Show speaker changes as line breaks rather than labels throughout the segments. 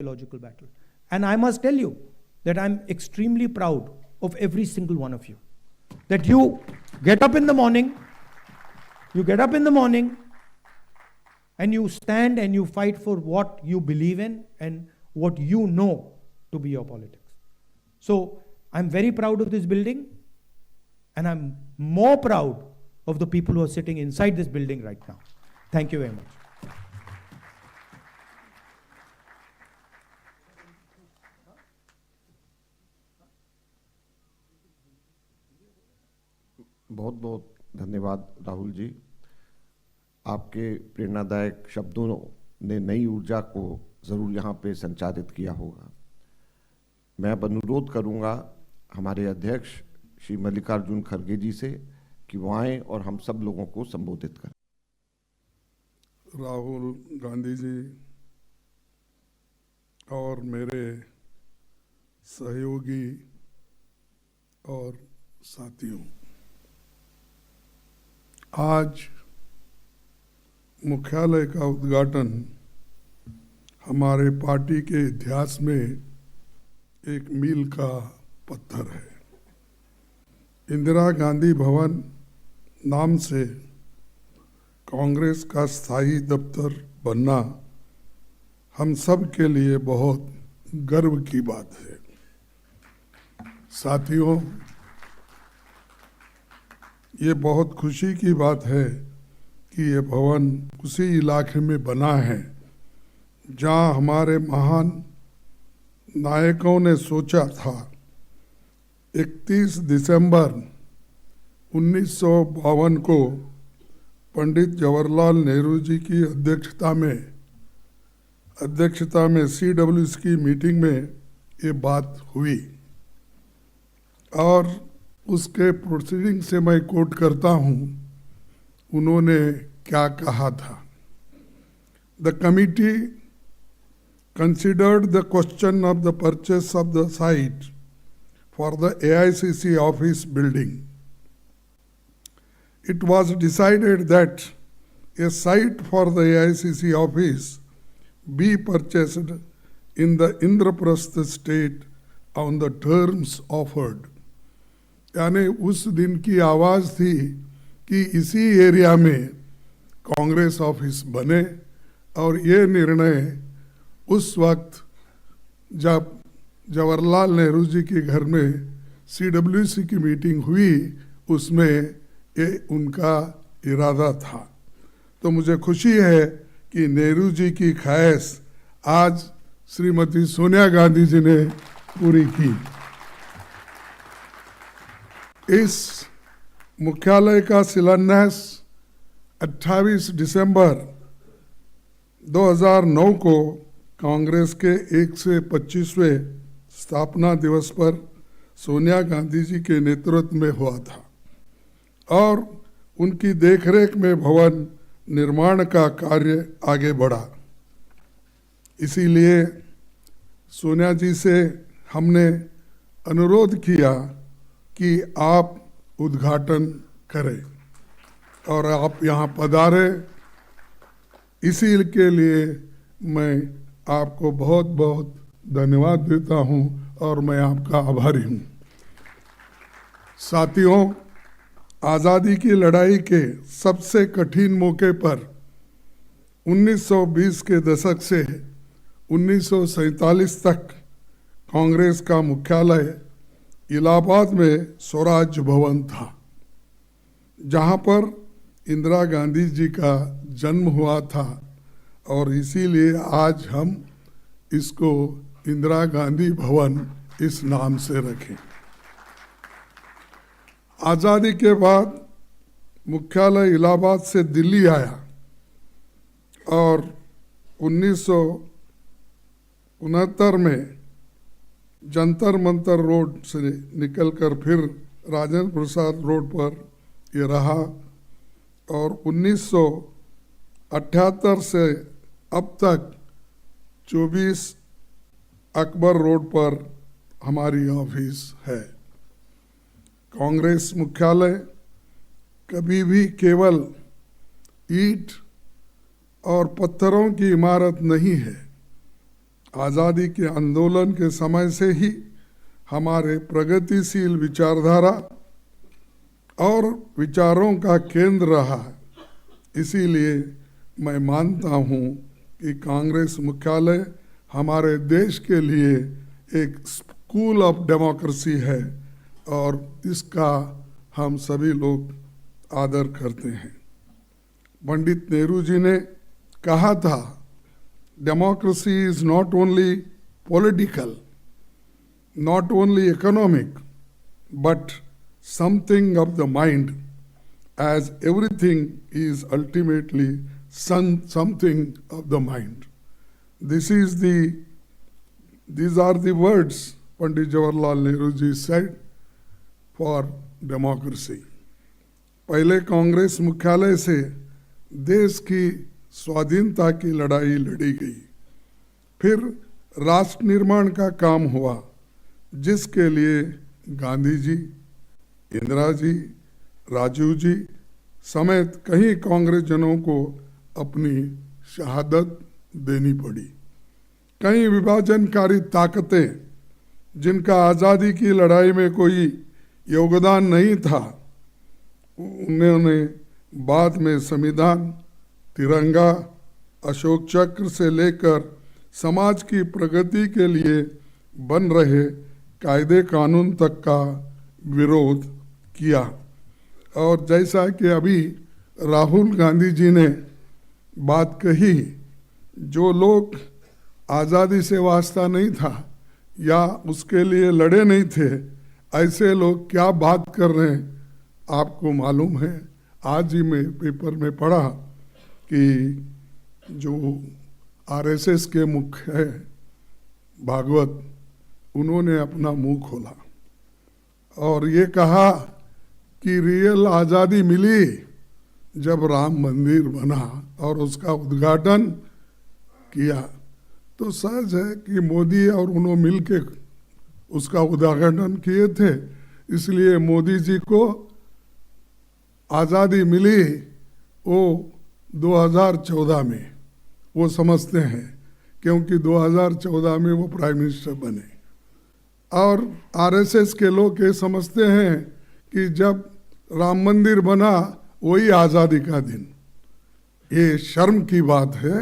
ideological battle. And I must tell you that I'm extremely proud of every single one of you. That you get up in the morning, and you stand and you fight for what you believe in and what you know to be your politics. So I'm very proud of this building, and I'm more proud of the people who are sitting inside this building right now. Thank you very much.
बहुत बहुत धन्यवाद राहुल जी। आपके प्रेरणादायक शब्दों ने नई ऊर्जा को ज़रूर यहाँ पे संचारित किया होगा। मैं अब अनुरोध करूँगा हमारे अध्यक्ष श्री मल्लिकार्जुन खड़गे जी से कि वो आएं और हम सब लोगों को संबोधित करें।
राहुल गांधी जी और मेरे सहयोगी और साथियों, आज मुख्यालय का उद्घाटन हमारे पार्टी के इतिहास में एक मील का पत्थर है। इंदिरा गांधी भवन नाम से कांग्रेस का स्थायी दफ्तर बनना हम सब के लिए बहुत गर्व की बात है। साथियों, ये बहुत खुशी की बात है कि ये भवन उसी इलाके में बना है जहां हमारे महान नायकों ने सोचा था 31 दिसंबर 1952 को पंडित जवाहरलाल नेहरू जी की अध्यक्षता में CWC की मीटिंग में ये बात हुई और उसके प्रोसीडिंग से मैं कोट करता हूं, उन्होंने क्या कहा था। The committee considered the question of the purchase of the site for the AICC office building. It was decided that a site for the AICC office be purchased in the Indraprastha state on the terms offered. यानी उस दिन की आवाज़ थी कि इसी area में Congress office बने और ये निर्णय उस वक्त जब जवाहरलाल नेहरू जी के घर में CWC की मीटिंग हुई, उसमें ये उनका इरादा था। तो मुझे खुशी है कि नेहरू जी की ख्वाहिश आज श्रीमती सोनिया गांधी जी ने पूरी की। इस मुख्यालय का शिलान्यास 28 दिसंबर 2009 को कांग्रेस के 125वें स्थापना दिवस पर सोनिया गांधी जी के नेतृत्व में हुआ था और उनकी देखरेख में भवन निर्माण का कार्य आगे बढ़ा। इसीलिए सोनिया जी से हमने अनुरोध किया कि आप उद्घाटन करें और आप यहाँ पधारे। इसी के लिए मैं आपको बहुत बहुत धन्यवाद देता हूँ और मैं आपका आभारी हूँ। साथियों, आज़ादी की लड़ाई के सबसे कठिन मौके पर 1920 के दशक से 1947 तक कांग्रेस का मुख्यालय इलाहाबाद में स्वराज भवन था, जहां पर इंदिरा गांधी जी का जन्म हुआ था और इसीलिए आज हम इसको इंदिरा गांधी भवन इस नाम से रखें। आज़ादी के बाद मुख्यालय इलाहाबाद से दिल्ली आया और 1969 में जंतर मंतर रोड से निकलकर फिर राजेंद्र प्रसाद रोड पर ये रहा और 1978 से अब तक 24 अकबर रोड पर हमारी ऑफिस है। कांग्रेस मुख्यालय कभी भी केवल ईंट और पत्थरों की इमारत नहीं है। आज़ादी के आंदोलन के समय से ही हमारे प्रगतिशील विचारधारा और विचारों का केंद्र रहा है। इसीलिए मैं मानता हूँ कि कांग्रेस मुख्यालय हमारे देश के लिए एक स्कूल ऑफ डेमोक्रेसी है और इसका हम सभी लोग आदर करते हैं। पंडित नेहरू जी ने कहा था, democracy is not only political, not only economic, but something of the mind, as everything is ultimately something of the mind. These are the words Pandit Jawaharlal Nehru ji said for democracy. पहले कांग्रेस मुख्यालय से देश की स्वाधीनता की लड़ाई लड़ी गई, फिर राष्ट्र निर्माण का काम हुआ, जिसके लिए गांधी जी, इंदिरा जी, राजीव जी समेत कई कांग्रेस जनों को अपनी शहादत देनी पड़ी। कई विभाजनकारी ताकतें जिनका आज़ादी की लड़ाई में कोई योगदान नहीं था, उन्होंने बाद में संविधान, तिरंगा, अशोक चक्र से लेकर समाज की प्रगति के लिए बन रहे कायदे कानून तक का विरोध किया। और जैसा कि अभी राहुल गांधी जी ने बात कही, जो लोग आज़ादी से वास्ता नहीं था या उसके लिए लड़े नहीं थे, ऐसे लोग क्या बात कर रहे हैं आपको मालूम है। आज ही मैं पेपर में पढ़ा कि जो आरएसएस के मुख्य है भागवत, उन्होंने अपना मुंह खोला और ये कहा कि रियल आज़ादी मिली जब राम मंदिर बना और उसका उद्घाटन किया। तो सच है कि मोदी और उन्होंने मिलके उसका उद्घाटन किए थे, इसलिए मोदी जी को आज़ादी मिली वो 2014 में, वो समझते हैं, क्योंकि 2014 में वो प्राइम मिनिस्टर बने। और आरएसएस के लोग ये समझते हैं कि जब राम मंदिर बना वही आज़ादी का दिन। ये शर्म की बात है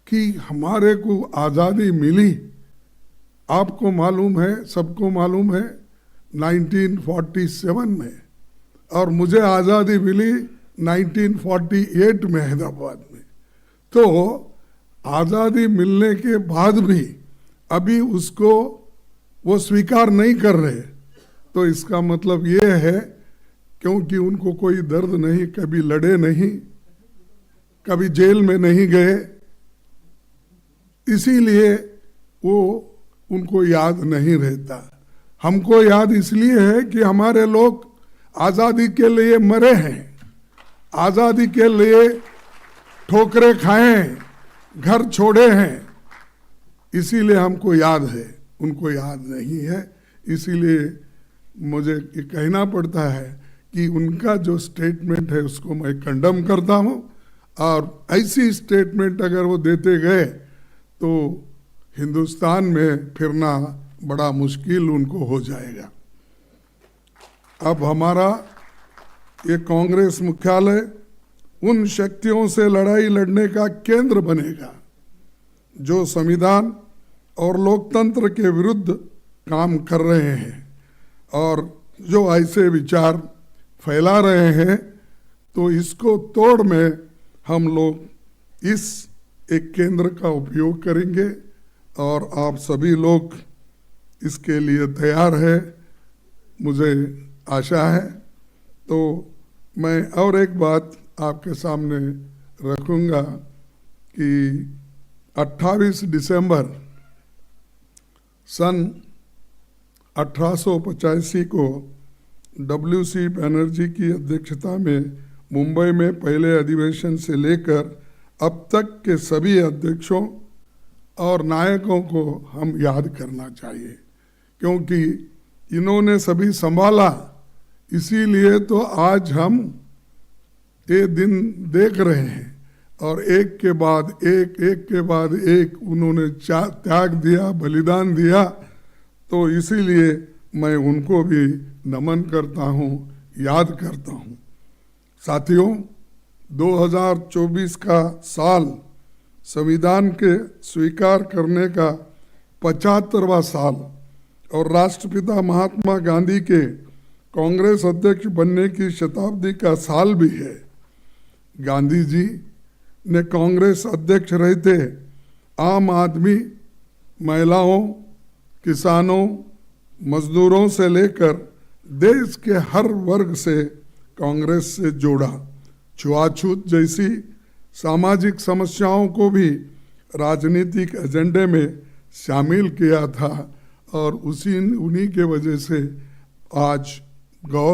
कि हमारे को आज़ादी मिली, आपको मालूम है, सबको मालूम है, 1947 में, और मुझे आज़ादी मिली 1948 में हैदराबाद में। तो आज़ादी मिलने के बाद भी अभी उसको वो स्वीकार नहीं कर रहे, तो इसका मतलब ये है क्योंकि उनको कोई दर्द नहीं, कभी लड़े नहीं, कभी जेल में नहीं गए, इसीलिए वो उनको याद नहीं रहता। हमको याद इसलिए है कि हमारे लोग आज़ादी के लिए मरे हैं, आज़ादी के लिए ठोकरें खाए हैं, घर छोड़े हैं, इसीलिए हमको याद है, उनको याद नहीं है। इसीलिए मुझे ये कहना पड़ता है कि उनका जो स्टेटमेंट है उसको मैं कंडम करता हूँ, और ऐसी स्टेटमेंट अगर वो देते गए तो हिंदुस्तान में फिरना बड़ा मुश्किल उनको हो जाएगा। अब हमारा ये कांग्रेस मुख्यालय उन शक्तियों से लड़ाई लड़ने का केंद्र बनेगा जो संविधान और लोकतंत्र के विरुद्ध काम कर रहे हैं और जो ऐसे विचार फैला रहे हैं। तो इसको तोड़ में हम लोग इस एक केंद्र का उपयोग करेंगे और आप सभी लोग इसके लिए तैयार है, मुझे आशा है। तो मैं और एक बात आपके सामने रखूंगा कि 28 दिसंबर सन 1885 को WC बनर्जी की अध्यक्षता में मुंबई में पहले अधिवेशन से लेकर अब तक के सभी अध्यक्षों और नायकों को हम याद करना चाहिए, क्योंकि इन्होंने सभी संभाला। इसीलिए तो आज हम ये दिन देख रहे हैं। और एक के बाद एक उन्होंने त्याग दिया, बलिदान दिया। तो इसीलिए मैं उनको भी नमन करता हूँ, याद करता हूँ। साथियों, 2024 का साल संविधान के स्वीकार करने का 75वां साल और राष्ट्रपिता महात्मा गांधी के कांग्रेस अध्यक्ष बनने की शताब्दी का साल भी है। गांधी जी ने कांग्रेस अध्यक्ष रहते आम आदमी, महिलाओं, किसानों, मजदूरों से लेकर देश के हर वर्ग से कांग्रेस से जोड़ा। छुआछूत जैसी सामाजिक समस्याओं को भी राजनीतिक एजेंडे में शामिल किया था और उन्हीं के वजह से आज गौ